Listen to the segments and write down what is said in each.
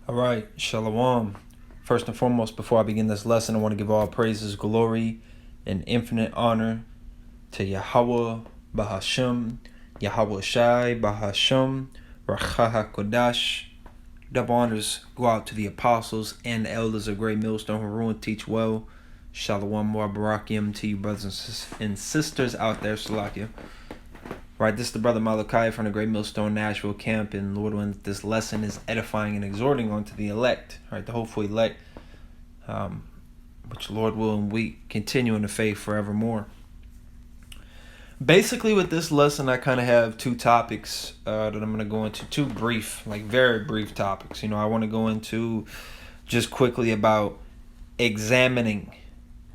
All right, Shalom. First and foremost, before I begin this lesson, I want to give all praises, glory, and infinite honor to Yahweh Bahasham, Yahweh Shai Bahasham, Racha HaKodash. Double honors go out to the apostles and the elders of Great Millstone who rule and teach well. Shalom Barakim to you brothers and sisters out there, Salakia. Right, this is the brother Malachi from the Great Millstone Nashville camp, and Lord, when this lesson is edifying and exhorting onto the elect, right, the hopeful elect, which Lord will and we continue in the faith forevermore. Basically, with this lesson, I kind of have two topics that I'm going to go into, two brief, like very brief topics. I want to go into just quickly about examining.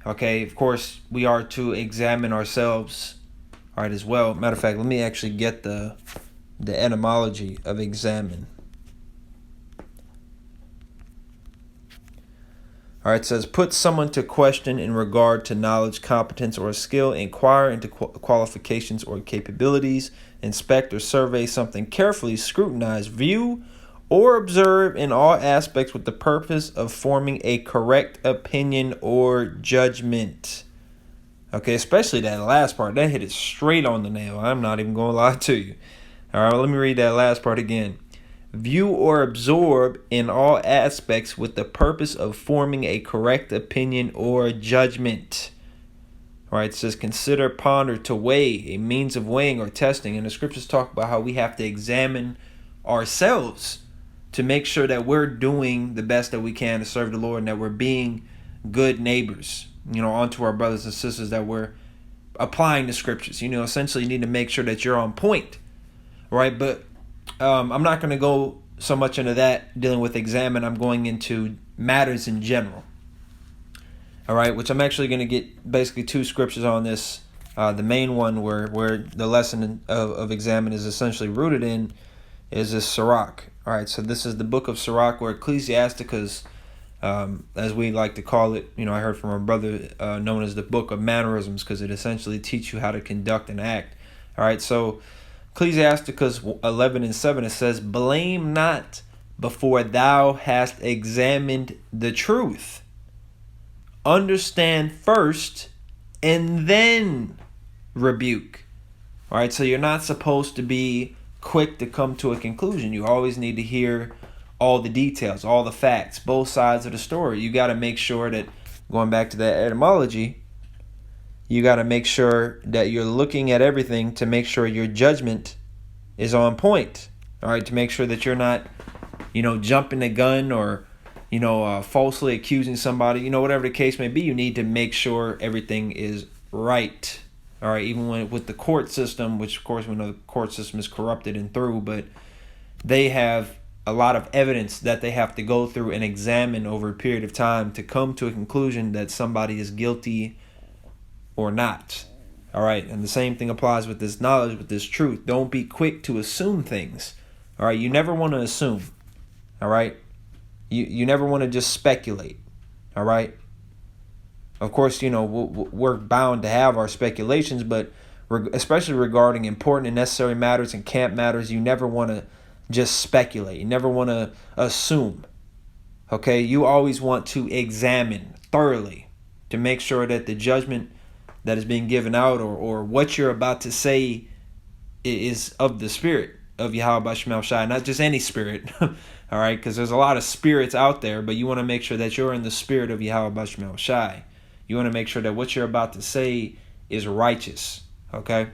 Okay, of course, we are to examine ourselves. All right, as well. Matter of fact, let me actually get the etymology of examine. All right, it says, put someone to question in regard to knowledge, competence, or skill, inquire into qualifications or capabilities, inspect or survey something carefully, scrutinize, view, or observe in all aspects with the purpose of forming a correct opinion or judgment. Okay, especially that last part. That hit it straight on the nail. I'm not even going to lie to you. All right, let me read that last part again. View or absorb in all aspects with the purpose of forming a correct opinion or judgment. All right, it says consider, ponder, to weigh, a means of weighing or testing. And the scriptures talk about how we have to examine ourselves to make sure that we're doing the best that we can to serve the Lord and that we're being good neighbors, onto our brothers and sisters, that we're applying the scriptures. Essentially you need to make sure that you're on point, right? But I'm not going to go so much into that dealing with examine. I'm going into matters in general, all right, which I'm actually going to get basically two scriptures on this. The main one where the lesson of examine is essentially rooted in is this Sirach. All right, so this is the book of Sirach, or Ecclesiasticus, as we like to call it. I heard from our brother, known as the book of mannerisms, because it essentially teaches you how to conduct and act. All right, so Ecclesiasticus 11:7, it says, blame not before thou hast examined the truth. Understand first and then rebuke. All right, so you're not supposed to be quick to come to a conclusion. You always need to hear all the details, all the facts, both sides of the story. You got to make sure that, going back to that etymology, you got to make sure that you're looking at everything to make sure your judgment is on point. All right, to make sure that you're not, jumping the gun or, falsely accusing somebody, whatever the case may be. You need to make sure everything is right. All right, even with the court system, which of course we know the court system is corrupted and through, but they have a lot of evidence that they have to go through and examine over a period of time to come to a conclusion that somebody is guilty or not. All right, and the same thing applies with this knowledge, with this truth. Don't be quick to assume things. All right, you never want to assume. All right, you never want to just speculate. All right. Of course, we're bound to have our speculations, but especially regarding important and necessary matters and camp matters, you never want to just speculate. You never want to assume. Okay, you always want to examine thoroughly to make sure that the judgment that is being given out or what you're about to say is of the spirit of Yahweh Bashmel Shai, not just any spirit. All right, because there's a lot of spirits out there, but you want to make sure that you're in the spirit of Yahweh Bashmel Shai. You want to make sure that what you're about to say is righteous, okay?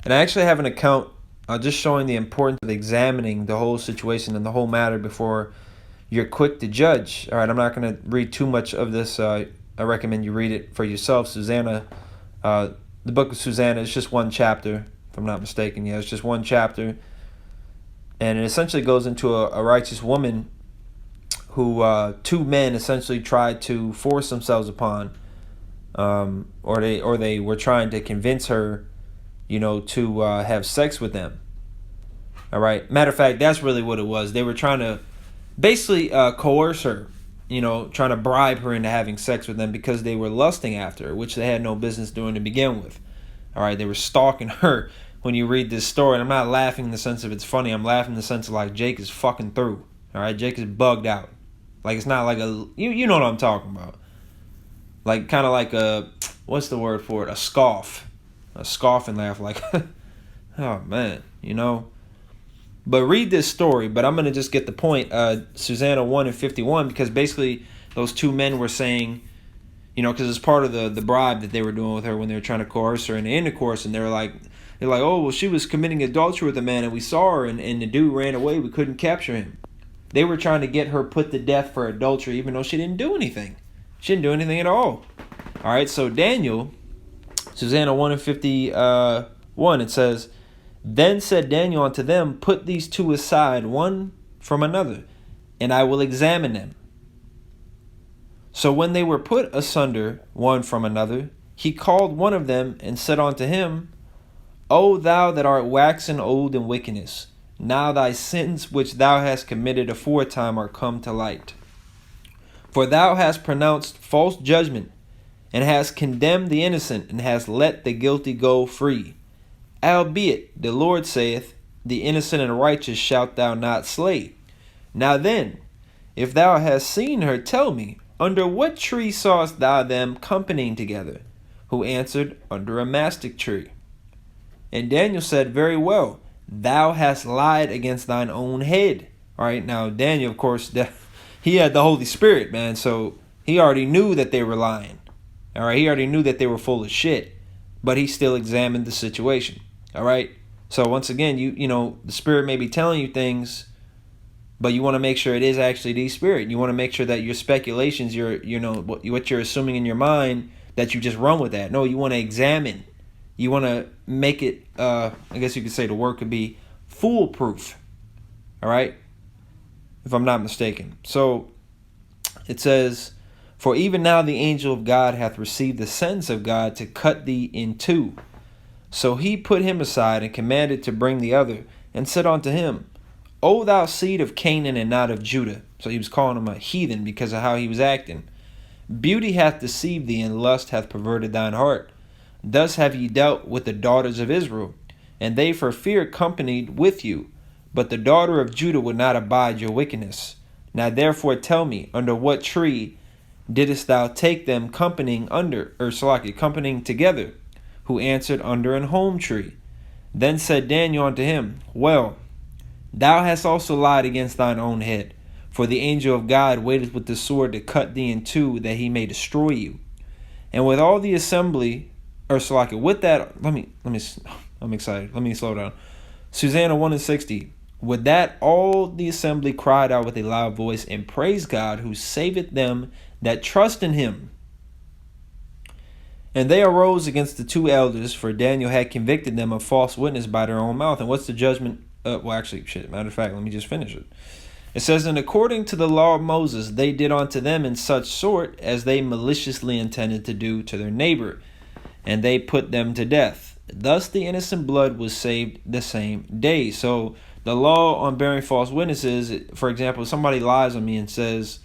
And I actually have an account just showing the importance of examining the whole situation and the whole matter before you're quick to judge. All right, I'm not going to read too much of this. I recommend you read it for yourself. Susanna, the book of Susanna, it's just one chapter, if I'm not mistaken. Yeah, it's just one chapter. And it essentially goes into a righteous woman who two men essentially tried to force themselves upon, or they were trying to convince her, to have sex with them. All right. Matter of fact, that's really what it was. They were trying to basically coerce her, trying to bribe her into having sex with them because they were lusting after her, which they had no business doing to begin with. All right. They were stalking her. When you read this story, and I'm not laughing in the sense of it's funny. I'm laughing in the sense of like Jake is fucking through. All right, Jake is bugged out. Like it's not like you know what I'm talking about. Like kind of like a, what's the word for it? A scoff and laugh like, oh man, you know. But read this story. But I'm gonna just get the point. Susanna 1:51, because basically those two men were saying, you know, because it's part of the bribe that they were doing with her when they were trying to coerce her into intercourse, and they're like, oh well, she was committing adultery with a man, and we saw her, and the dude ran away. We couldn't capture him. They were trying to get her put to death for adultery, even though she didn't do anything. She didn't do anything at all. All right, so Daniel, Susanna 1:51, it says, then said Daniel unto them, put these two aside, one from another, and I will examine them. So when they were put asunder one from another, he called one of them and said unto him, O thou that art waxen old in wickedness, now thy sins which thou hast committed aforetime are come to light. For thou hast pronounced false judgment, and hast condemned the innocent, and hast let the guilty go free. Albeit the Lord saith, the innocent and righteous shalt thou not slay. Now then, if thou hast seen her, tell me, under what tree sawest thou them companying together? Who answered, under a mastic tree. And Daniel said, very well, thou hast lied against thine own head. All right, now Daniel, of course, he had the Holy Spirit, man, so he already knew that they were lying. All right, he already knew that they were full of shit, but he still examined the situation. All right, so once again, you know, the Spirit may be telling you things, but you want to make sure it is actually the Spirit. You want to make sure that your speculations, you know, what you're assuming in your mind, that you just run with that. No, you want to examine. You want to make it, I guess you could say the word could be foolproof. All right, if I'm not mistaken. So it says, for even now the angel of God hath received the sentence of God to cut thee in two. So he put him aside and commanded to bring the other, and said unto him, O thou seed of Canaan and not of Judah. So he was calling him a heathen because of how he was acting. Beauty hath deceived thee, and lust hath perverted thine heart. Thus have ye dealt with the daughters of Israel, and they for fear companied with you. But the daughter of Judah would not abide your wickedness. Now therefore tell me, under what tree didst thou take them companying together? Who answered, under an holm tree. Then said Daniel unto him, well, thou hast also lied against thine own head, for the angel of God waiteth with the sword to cut thee in two, that he may destroy you. And with all the assembly, with that, I'm excited. Let me slow down. Susanna 1:60. With that, all the assembly cried out with a loud voice, and praised God, who saveth them that trust in him. And they arose against the two elders, for Daniel had convicted them of false witness by their own mouth. And what's the judgment? Matter of fact, let me just finish it. It says, and according to the law of Moses, they did unto them in such sort as they maliciously intended to do to their neighbor, and they put them to death. Thus the innocent blood was saved the same day. So the law on bearing false witnesses, for example, somebody lies on me and says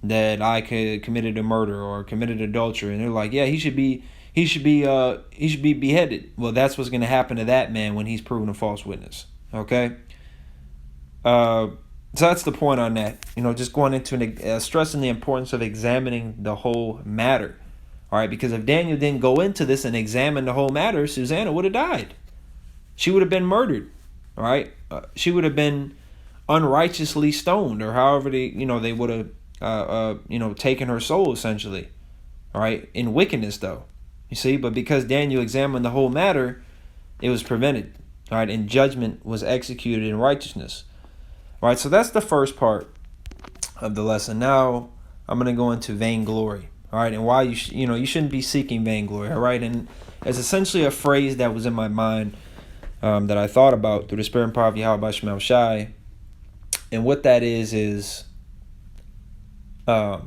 that I committed a murder or committed adultery, and they're like, yeah, he should be beheaded. Well, that's what's going to happen to that man when he's proven a false witness. Okay. So that's the point on that. You know, just going into stressing the importance of examining the whole matter. All right, because if Daniel didn't go into this and examine the whole matter, Susanna would have died. She would have been murdered. All right, she would have been unrighteously stoned, or however they would have taken her soul, essentially. All right, in wickedness though, you see. But because Daniel examined the whole matter, it was prevented. All right, and judgment was executed in righteousness. All right, so that's the first part of the lesson. Now I'm going to go into vainglory. All right, and why you shouldn't be seeking vainglory. All right, and it's essentially a phrase that was in my mind that I thought about through the Spirit and power of Yahweh Shemel Shai. And what that is so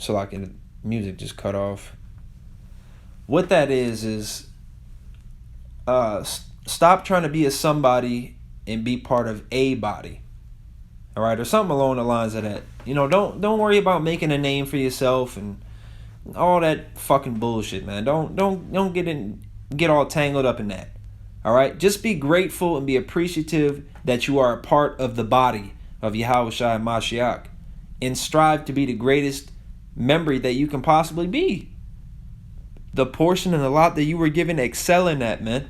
like the music just cut off. What that is stop trying to be a somebody and be part of a body. All right, or something along the lines of that. Don't worry about making a name for yourself and all that fucking bullshit, man. Don't get all tangled up in that. All right, just be grateful and be appreciative that you are a part of the body. of Yahweh Shai Mashiach, and strive to be the greatest member that you can possibly be. The portion and the lot that you were given, excel in that, man.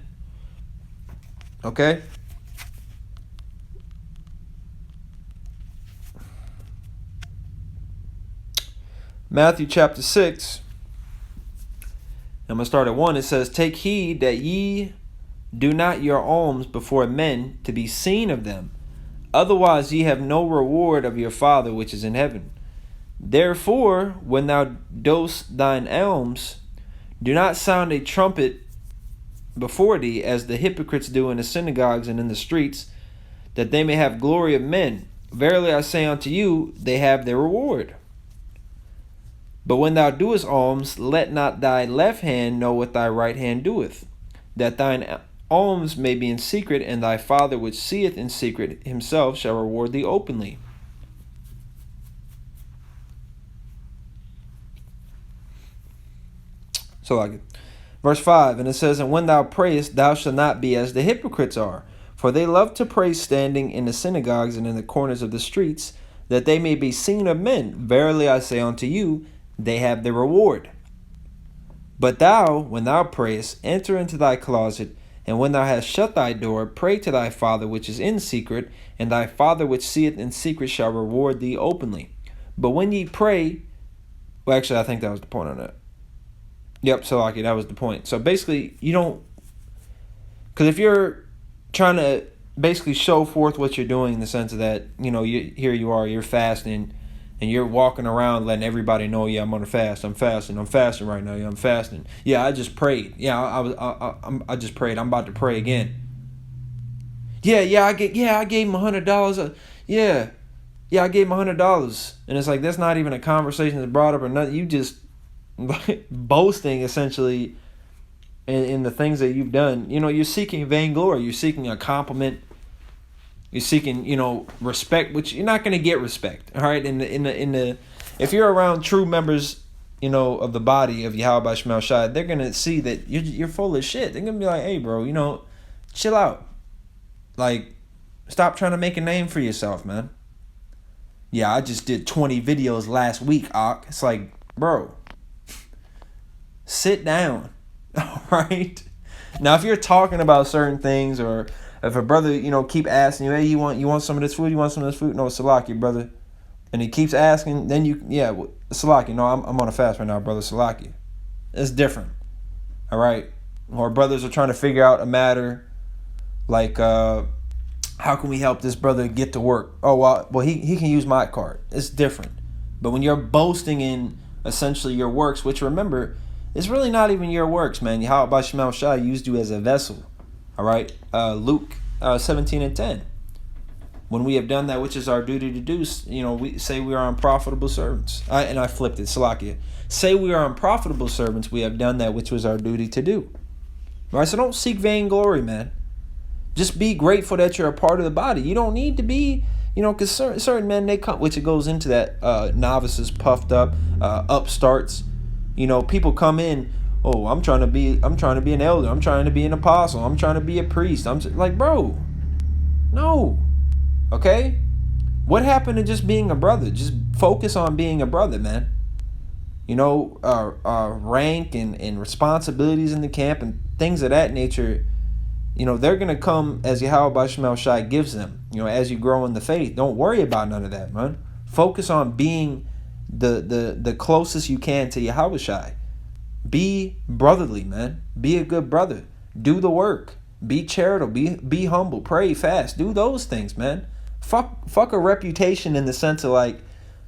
Okay? Matthew chapter 6. I'm going to start at 1. It says, "Take heed that ye do not your alms before men to be seen of them. Otherwise ye have no reward of your Father which is in heaven. Therefore, when thou dost thine alms, do not sound a trumpet before thee, as the hypocrites do in the synagogues and in the streets, that they may have glory of men. Verily I say unto you, they have their reward. But when thou doest alms, let not thy left hand know what thy right hand doeth, that thine alms may be in secret, and thy Father which seeth in secret himself shall reward thee openly." So like it. Verse 5, and it says, "And when thou prayest, thou shalt not be as the hypocrites are, for they love to pray standing in the synagogues and in the corners of the streets, that they may be seen of men. Verily I say unto you, they have their reward. But thou, when thou prayest, enter into thy closet, and when thou hast shut thy door, pray to thy Father which is in secret, and thy Father which seeth in secret shall reward thee openly. But when ye pray," well, actually, I think that was the point on that. Yep, so like that was the point. So basically, you don't, because if you're trying to basically show forth what you're doing in the sense of that, here you are, you're fasting, and you're walking around letting everybody know, yeah, I'm on a fast, I'm fasting right now, yeah, I'm fasting. Yeah, I just prayed. Yeah, I just prayed. I'm about to pray again. I gave him $100. Yeah, I gave him $100, and it's like that's not even a conversation that's brought up or nothing. You just boasting essentially in the things that you've done. You're seeking vainglory. You're seeking a compliment. You're seeking, respect, which you're not going to get respect. All right, if you're around true members, of the body of Yahweh Shemel Shai, they're going to see that you're full of shit. They're going to be like, "Hey, bro, chill out. Like, stop trying to make a name for yourself, man. Yeah, I just did 20 videos last week, Ak." It's like, bro, sit down. All right. Now, if you're talking about certain things, or if a brother, keep asking you, "Hey, you want some of this food? You want some of this food?" "No, Salaki, brother." And he keeps asking, then Salaki, "No, I'm on a fast right now, brother, Salaki." It's different. All right. Or brothers are trying to figure out a matter like, how can we help this brother get to work? Oh, well, he can use my card. It's different. But when you're boasting in essentially your works, which remember, it's really not even your works, man. Yahweh Shemel Shai used you as a vessel. All right. Luke 17:10. "When we have done that which is our duty to do, we say we are unprofitable servants." And I flipped it, Salakia. "Say we are unprofitable servants, we have done that which was our duty to do." All right. So don't seek vainglory, man. Just be grateful that you're a part of the body. You don't need to be, because certain men, they come, which it goes into that novices, puffed up, upstarts. People come in, "Oh, I'm trying to be an elder. I'm trying to be an apostle. I'm trying to be a priest." I'm like, bro, no. Okay? What happened to just being a brother? Just focus on being a brother, man. Rank and responsibilities in the camp and things of that nature, they're going to come as Yahweh Shemel Shai gives them, as you grow in the faith. Don't worry about none of that, man. Focus on being the closest you can to Yahweh Shai. Be brotherly, man. Be a good brother. Do the work. Be charitable. Be humble. Pray, fast. Do those things, man. Fuck a reputation in the sense of like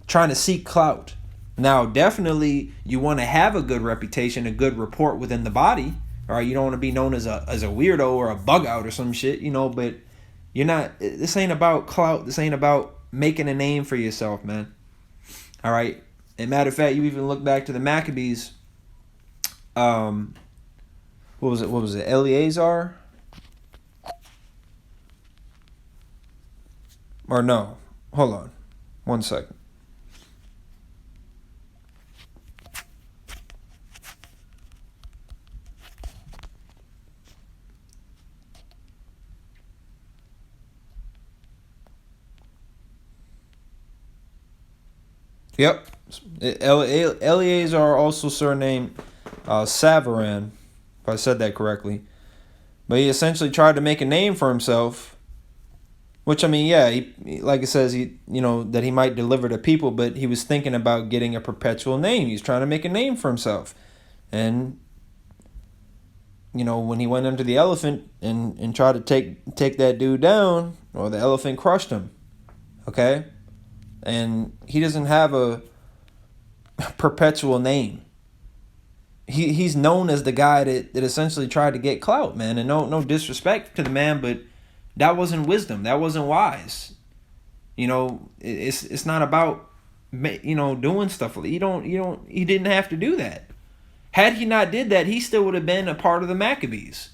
trying to seek clout. Now, definitely you want to have a good reputation, a good report within the body. All right, you don't want to be known as a weirdo or a bug out or some shit, but you're not. This ain't about clout. This ain't about making a name for yourself, man. All right. And matter of fact, you even look back to the Maccabees. What was it? Eleazar? Or no? Hold on. 1 second. Yep. Eleazar, also surnamed Savaran, if I said that correctly. But he essentially tried to make a name for himself. Which, I mean, yeah, he like it says, that he might deliver to people, but he was thinking about getting a perpetual name. He's trying to make a name for himself. And, when he went under the elephant and tried to take that dude down, or the elephant crushed him. Okay? And he doesn't have a perpetual name. He's known as the guy that essentially tried to get clout, man. And no disrespect to the man, but that wasn't wisdom. That wasn't wise. It's not about doing stuff. He didn't have to do that. Had he not did that, he still would have been a part of the Maccabees.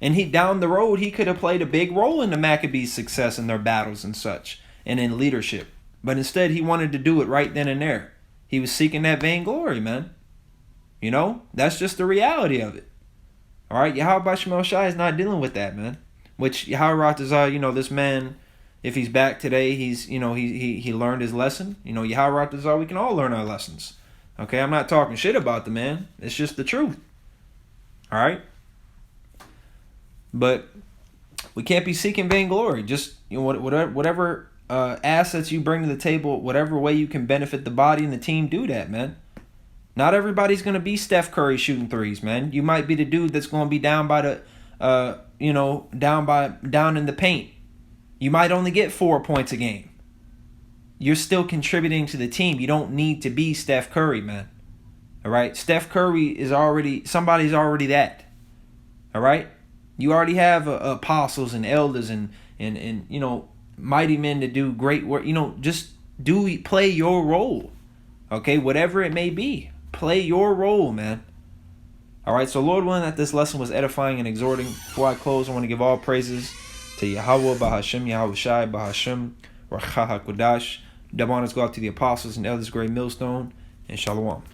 And down the road, he could have played a big role in the Maccabees' success in their battles and such, and in leadership. But instead, he wanted to do it right then and there. He was seeking that vainglory, man. That's just the reality of it. All right, Yahweh Shemel Shai is not dealing with that, man. Which Yahweh Ratazah, this man, if he's back today, he's he learned his lesson. Yahweh Ratazah, we can all learn our lessons. Okay, I'm not talking shit about the man. It's just the truth. All right? But we can't be seeking vainglory. Just whatever assets you bring to the table, whatever way you can benefit the body and the team, do that, man. Not everybody's going to be Steph Curry shooting threes, man. You might be the dude that's going to be down by the down in the paint. You might only get 4 points a game. You're still contributing to the team. You don't need to be Steph Curry, man. All right? Steph Curry somebody's already that. All right? You already have apostles and elders and mighty men to do great work. Just play your role. Okay? Whatever it may be. Play your role, man. All right? So Lord willing that this lesson was edifying and exhorting. Before I close, I want to give all praises to Yahweh Bahashem, Yahweh Shai Bahashem, Racha HaKodash. Double honors go out to the apostles and elders, great millstone, and shalom.